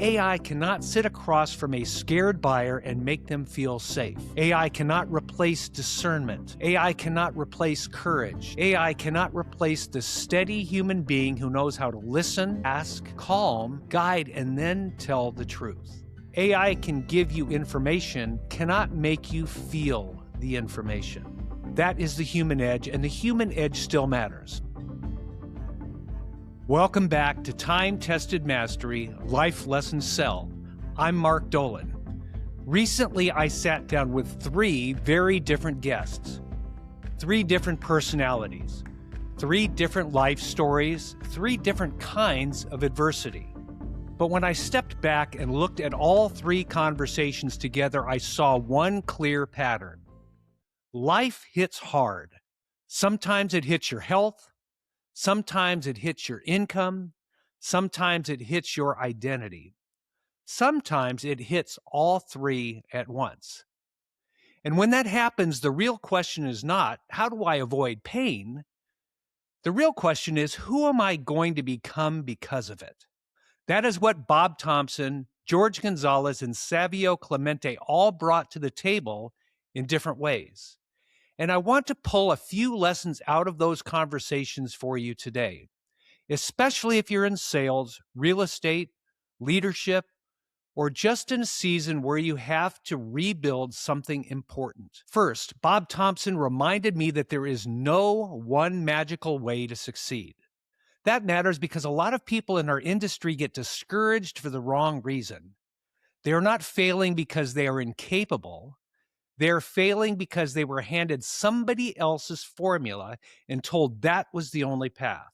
AI cannot sit across from a scared buyer and make them feel safe. AI cannot replace discernment. AI cannot replace courage. AI cannot replace the steady human being who knows how to listen, ask, calm, guide, and then tell the truth. AI can give you information, cannot make you feel the information. That is the human edge, and the human edge still matters. Welcome back to Time-Tested Mastery, Life Lessons Sell. I'm Mark Dolan. Recently, I sat down with three very different guests, three different personalities, three different life stories, three different kinds of adversity. But when I stepped back and looked at all three conversations together, I saw one clear pattern. Life hits hard. Sometimes it hits your health. Sometimes it hits your income. Sometimes it hits your identity. Sometimes it hits all three at once. And when that happens, the real question is not, how do I avoid pain? The real question is, who am I going to become because of it? That is what Bob Thompson, George Gonzalez, and Savio Clemente all brought to the table in different ways. And I want to pull a few lessons out of those conversations for you today, especially if you're in sales, real estate, leadership, or just in a season where you have to rebuild something important. First, Bob Thompson reminded me that there is no one magical way to succeed. That matters because a lot of people in our industry get discouraged for the wrong reason. They are not failing because they are incapable. They're failing because they were handed somebody else's formula and told that was the only path.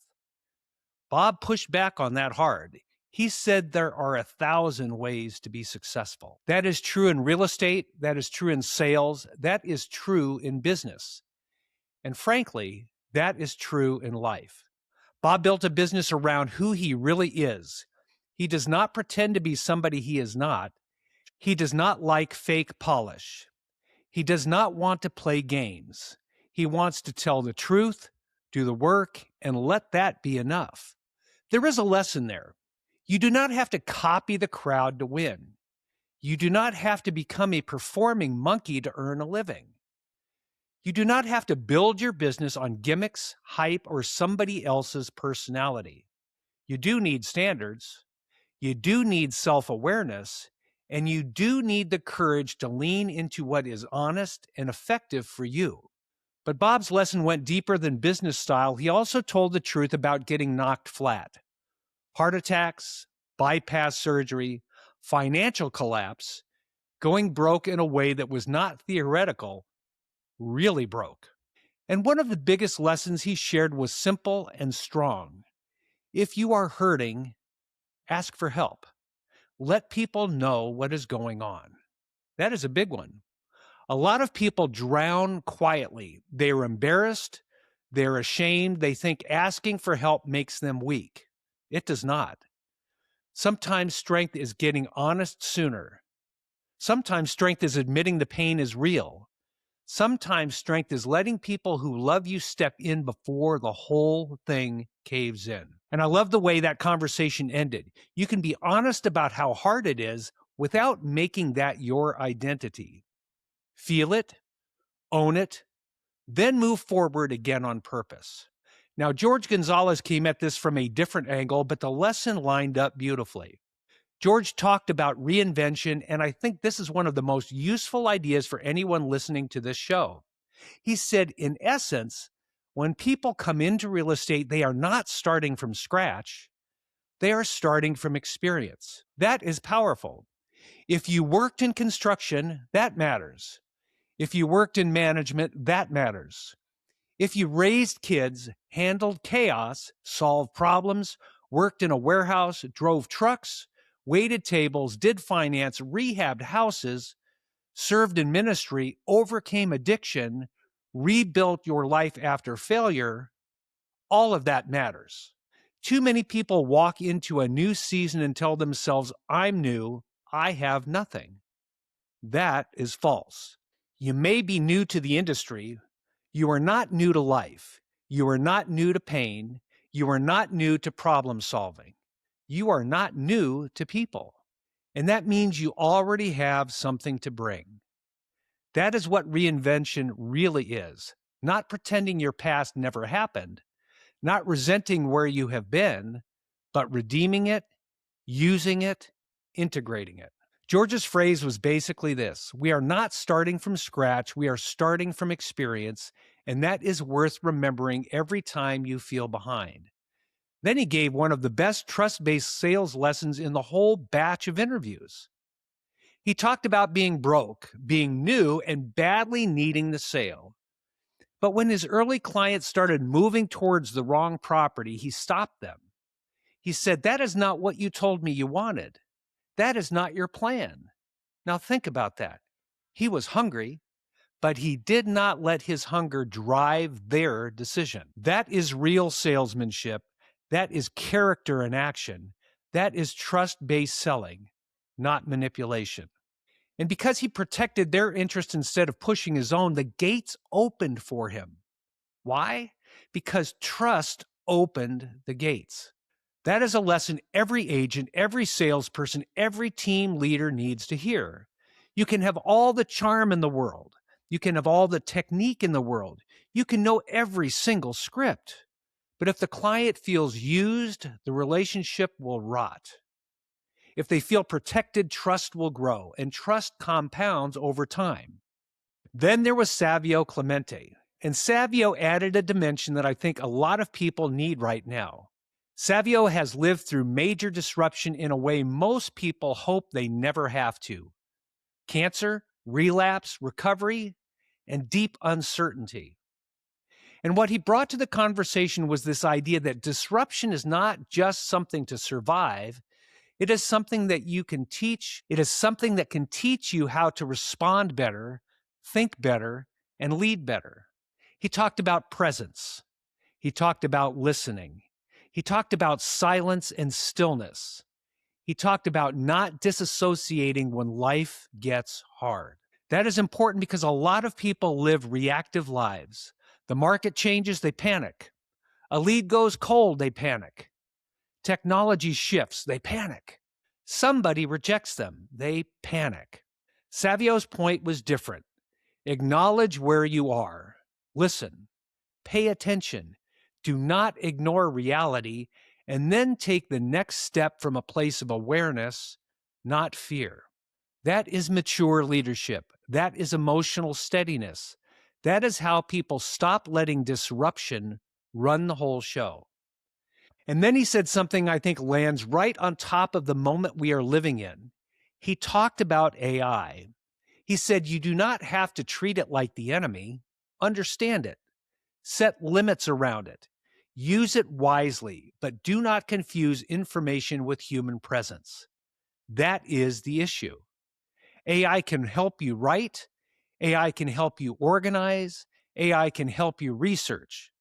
Bob pushed back on that hard. He said there are 1,000 ways to be successful. That is true in real estate. That is true in sales. That is true in business. And frankly, that is true in life. Bob built a business around who he really is. He does not pretend to be somebody he is not. He does not like fake polish. He does not want to play games. He wants to tell the truth, do the work, and let that be enough. There is a lesson there. You do not have to copy the crowd to win. You do not have to become a performing monkey to earn a living. You do not have to build your business on gimmicks, hype, or somebody else's personality. You do need standards. You do need self-awareness. And you do need the courage to lean into what is honest and effective for you. But Bob's lesson went deeper than business style. He also told the truth about getting knocked flat. Heart attacks, bypass surgery, financial collapse, going broke in a way that was not theoretical, really broke. And one of the biggest lessons he shared was simple and strong. If you are hurting, ask for help. Let people know what is going on. That is a big one. A lot of people drown quietly. They are embarrassed. They're ashamed. They think asking for help makes them weak. It does not. Sometimes strength is getting honest sooner. Sometimes strength is admitting the pain is real. Sometimes strength is letting people who love you step in before the whole thing caves in. And I love the way that conversation ended. You can be honest about how hard it is without making that your identity. Feel it, own it, then move forward again on purpose. Now, George Gonzalez came at this from a different angle, but the lesson lined up beautifully. George talked about reinvention, and I think this is one of the most useful ideas for anyone listening to this show. He said, in essence, when people come into real estate, they are not starting from scratch. They are starting from experience. That is powerful. If you worked in construction, that matters. If you worked in management, that matters. If you raised kids, handled chaos, solved problems, worked in a warehouse, drove trucks, waited tables, did finance, rehabbed houses, served in ministry, overcame addiction, rebuilt your life after failure, all of that matters. Too many people walk into a new season and tell themselves, I'm new, I have nothing. That is false. You may be new to the industry. You are not new to life. You are not new to pain. You are not new to problem solving. You are not new to people. And that means you already have something to bring. That is what reinvention really is. Not pretending your past never happened, not resenting where you have been, but redeeming it, using it, integrating it. George's phrase was basically this: we are not starting from scratch, we are starting from experience, and that is worth remembering every time you feel behind. Then he gave one of the best trust-based sales lessons in the whole batch of interviews. He talked about being broke, being new, and badly needing the sale. But when his early clients started moving towards the wrong property, he stopped them. He said, "That is not what you told me you wanted. That is not your plan." Now think about that. He was hungry, but he did not let his hunger drive their decision. That is real salesmanship. That is character in action. That is trust-based selling, not manipulation. And because he protected their interest instead of pushing his own, the gates opened for him. Why? Because trust opened the gates. That is a lesson every agent, every salesperson, every team leader needs to hear. You can have all the charm in the world. You can have all the technique in the world. You can know every single script. But if the client feels used, the relationship will rot. If they feel protected, trust will grow, and trust compounds over time. Then there was Savio Clemente, and Savio added a dimension that I think a lot of people need right now. Savio has lived through major disruption in a way most people hope they never have to. Cancer, relapse, recovery, and deep uncertainty. And what he brought to the conversation was this idea that disruption is not just something to survive. It is something that you can teach. It is something that can teach you how to respond better, think better, and lead better. He talked about presence. He talked about listening. He talked about silence and stillness. He talked about not disassociating when life gets hard. That is important because a lot of people live reactive lives. The market changes, they panic. A lead goes cold, they panic. Technology shifts, they panic. Somebody rejects them, they panic. Savio's point was different. Acknowledge where you are. Listen. Pay attention. Do not ignore reality, and then take the next step from a place of awareness, not fear. That is mature leadership. That is emotional steadiness. That is how people stop letting disruption run the whole show. And then he said something I think lands right on top of the moment we are living in. He talked about AI. He said, you do not have to treat it like the enemy. Understand it. Set limits around it. Use it wisely, but do not confuse information with human presence. That is the issue. AI can help you write. AI can help you organize. AI can help you research.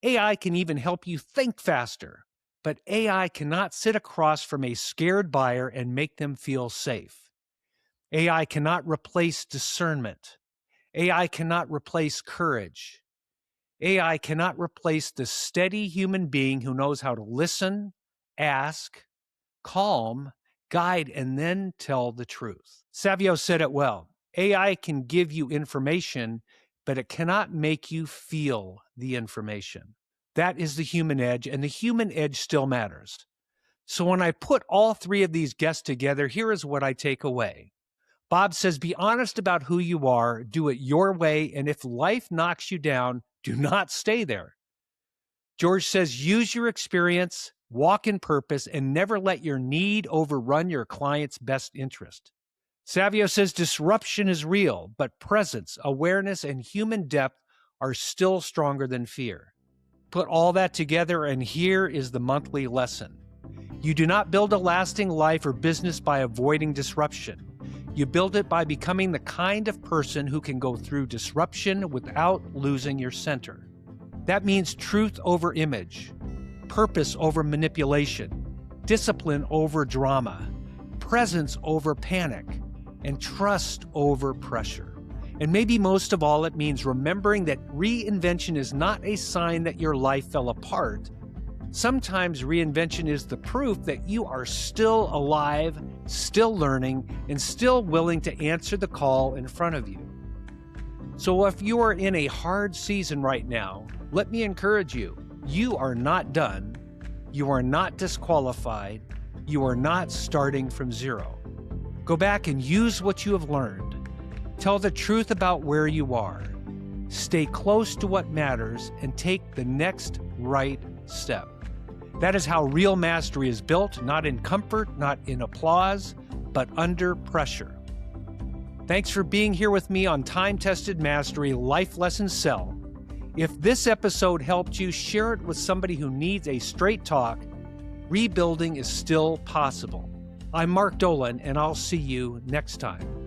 AI can even help you think faster. But AI cannot sit across from a scared buyer and make them feel safe. AI cannot replace discernment. AI cannot replace courage. AI cannot replace the steady human being who knows how to listen, ask, calm, guide, and then tell the truth. Savio said it well. AI can give you information, but it cannot make you feel the information. That is the human edge, and the human edge still matters. So when I put all three of these guests together, here is what I take away. Bob says, be honest about who you are, do it your way, and if life knocks you down, do not stay there. George says, use your experience, walk in purpose, and never let your need overrun your client's best interest. Savio says, disruption is real, but presence, awareness, and human depth are still stronger than fear. Put all that together, and here is the monthly lesson. You do not build a lasting life or business by avoiding disruption. You build it by becoming the kind of person who can go through disruption without losing your center. That means truth over image, purpose over manipulation, discipline over drama, presence over panic, and trust over pressure. And maybe most of all, it means remembering that reinvention is not a sign that your life fell apart, Sometimes reinvention is the proof that you are still alive, still learning, and still willing to answer the call in front of you. So if you are in a hard season right now, let me encourage you. You are not done. You are not disqualified. You are not starting from zero. Go back and use what you have learned. Tell the truth about where you are. Stay close to what matters and take the next right step. That is how real mastery is built, not in comfort, not in applause, but under pressure. Thanks for being here with me on Time-Tested Mastery Life Lessons Sell. If this episode helped you, share it with somebody who needs a straight talk. Rebuilding is still possible. I'm Mark Dolan, and I'll see you next time.